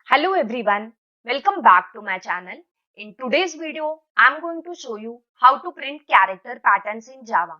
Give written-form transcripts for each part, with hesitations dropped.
Hello everyone, welcome back to my channel. In today's video, I'm going to show you how to print character patterns in Java.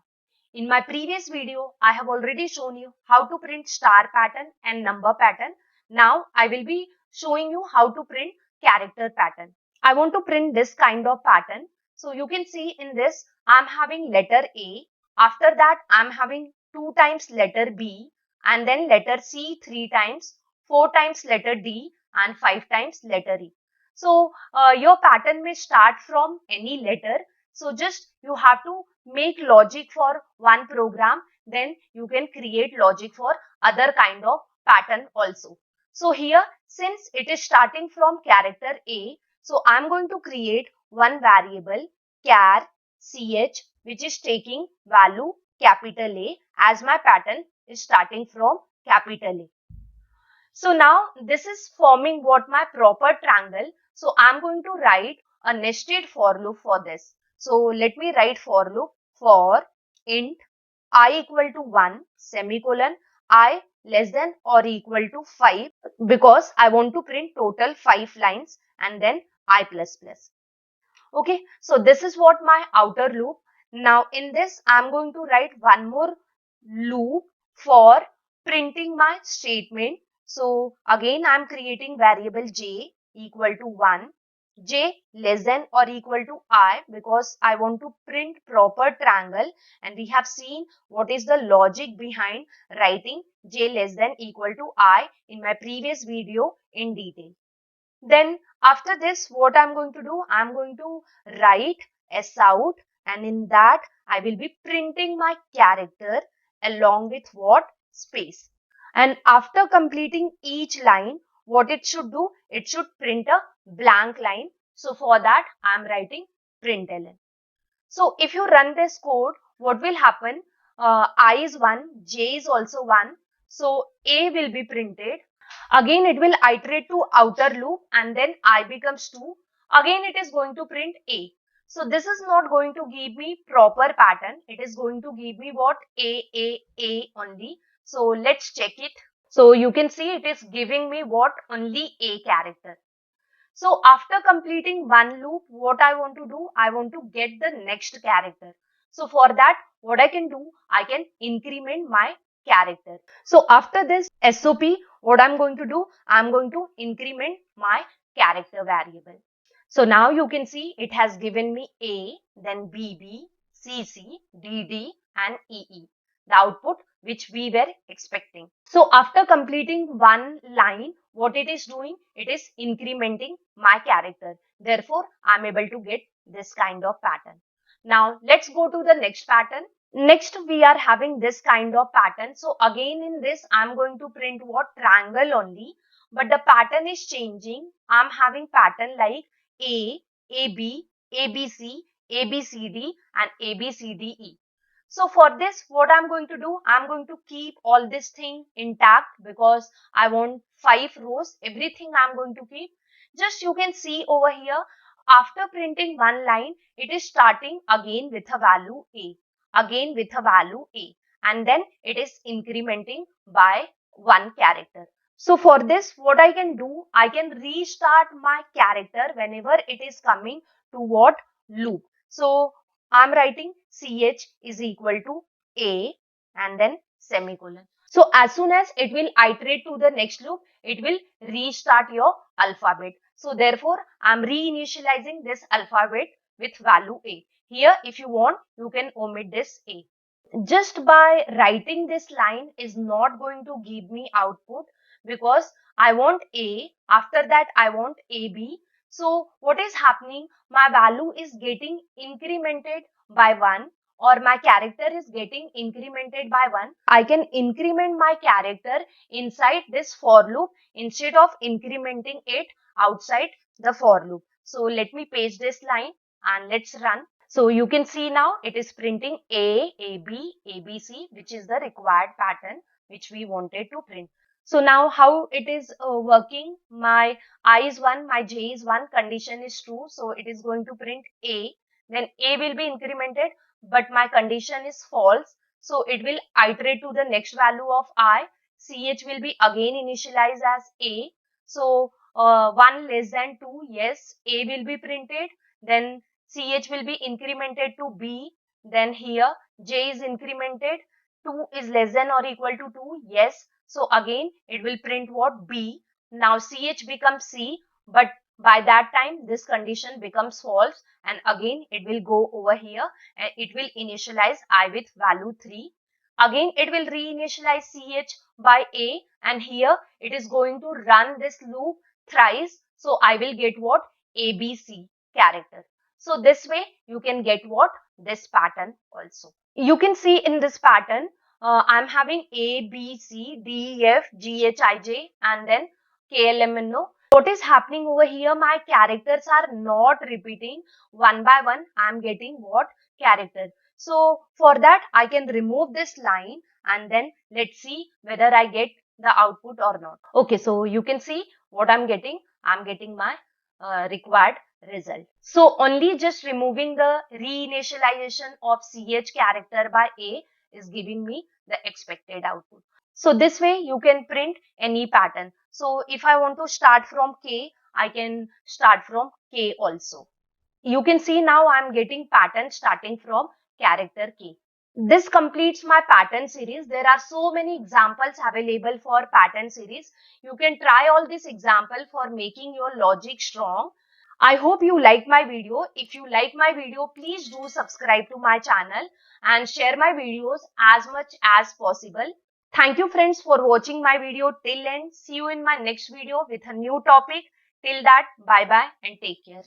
In my previous video, I have already shown you how to print star pattern and number pattern. Now I will be showing you how to print character pattern. I want to print this kind of pattern. So you can see in this, I'm having letter A. After that, I'm having 2 times letter B and then letter C 3 times, 4 times letter D and 5 times letter E. So your pattern may start from any letter. So just you have to make logic for one program, then you can create logic for other kind of pattern also. So here, since it is starting from character A, so I'm going to create one variable char ch which is taking value capital A as my pattern is starting from capital A. So now this is forming what my proper triangle. So I'm going to write a nested for loop for this. So let me write for loop for int I equal to 1 semicolon I less than or equal to 5 because I want to print total 5 lines and then I plus plus. Okay, so this is what my outer loop. Now in this I'm going to write one more loop for printing my statement. So again I'm creating variable j equal to 1, j less than or equal to I because I want to print proper triangle, and we have seen what is the logic behind writing j less than equal to I in my previous video in detail. Then after this, what I'm going to do, I'm going to write S out, and in that I will be printing my character along with what? Space. And after completing each line, what it should do, it should print a blank line. So for that, I'm writing println. So if you run this code, what will happen? I is 1, J is also 1. So A will be printed. Again, it will iterate to outer loop and then I becomes 2. Again, it is going to print A. So this is not going to give me proper pattern. It is going to give me what? A only. So let's check it. So you can see it is giving me what? Only A character. So after completing one loop, what I want to do, I want to get the next character. So for that, what I can do, I can increment my character. So after this SOP, what I'm going to do, I'm going to increment my character variable. So now you can see it has given me A, then BB, CC, DD and EE, the output which we were expecting. So after completing one line, what it is doing, it is incrementing my character. Therefore, I'm able to get this kind of pattern. Now let's go to the next pattern. Next, we are having this kind of pattern. So again in this, I'm going to print what? Triangle only. But the pattern is changing. I'm having pattern like A, AB, ABC, ABCD and ABCDE. So for this, what I'm going to do, I'm going to keep all this thing intact because I want 5 rows. Everything I'm going to keep. Just you can see over here, after printing one line, it is starting again with a value A, again with a value A, and then it is incrementing by one character. So for this, what I can do, I can restart my character whenever it is coming to what? Loop. So I'm writing ch is equal to A and then semicolon. So as soon as it will iterate to the next loop, it will restart your alphabet. So therefore, I'm reinitializing this alphabet with value A. Here, if you want, you can omit this A. Just by writing this line is not going to give me output because I want A, after that I want AB. So what is happening? My value is getting incremented by 1 or my character is getting incremented by 1. I can increment my character inside this for loop instead of incrementing it outside the for loop. So let me paste this line and let's run. So you can see now it is printing A, AB, ABC, which is the required pattern which we wanted to print. So now how it is working? My I is 1, my J is 1, condition is true. So it is going to print A. Then A will be incremented, but my condition is false. So it will iterate to the next value of I. CH will be again initialized as A. So 1 less than 2, yes, A will be printed, then CH will be incremented to B, then here J is incremented, 2 is less than or equal to 2, yes, so again it will print what? B. Now CH becomes C, but by that time this condition becomes false, and again it will go over here and it will initialize I with value 3. Again it will reinitialize CH by A, and here it is going to run this loop thrice. So I will get what? ABC character. So this way you can get what? This pattern also. You can see in this pattern, I'm having A, B, C, D, E, F, G, H, I, J, and then K, L, M, N, O. What is happening over here? My characters are not repeating one by one. I'm getting what? Character. So for that, I can remove this line and then let's see whether I get the output or not. Okay, so you can see what I'm getting. I'm getting my required result. So only just removing the reinitialization of CH character by A is giving me the expected output. So this way you can print any pattern. So if I want to start from K, I can start from K also. You can see now I'm getting pattern starting from character K. This completes my pattern series. There are so many examples available for pattern series. You can try all this example for making your logic strong. I hope you like my video. If you like my video, please do subscribe to my channel and share my videos as much as possible. Thank you friends for watching my video till end. See you in my next video with a new topic. Till that, bye bye and take care.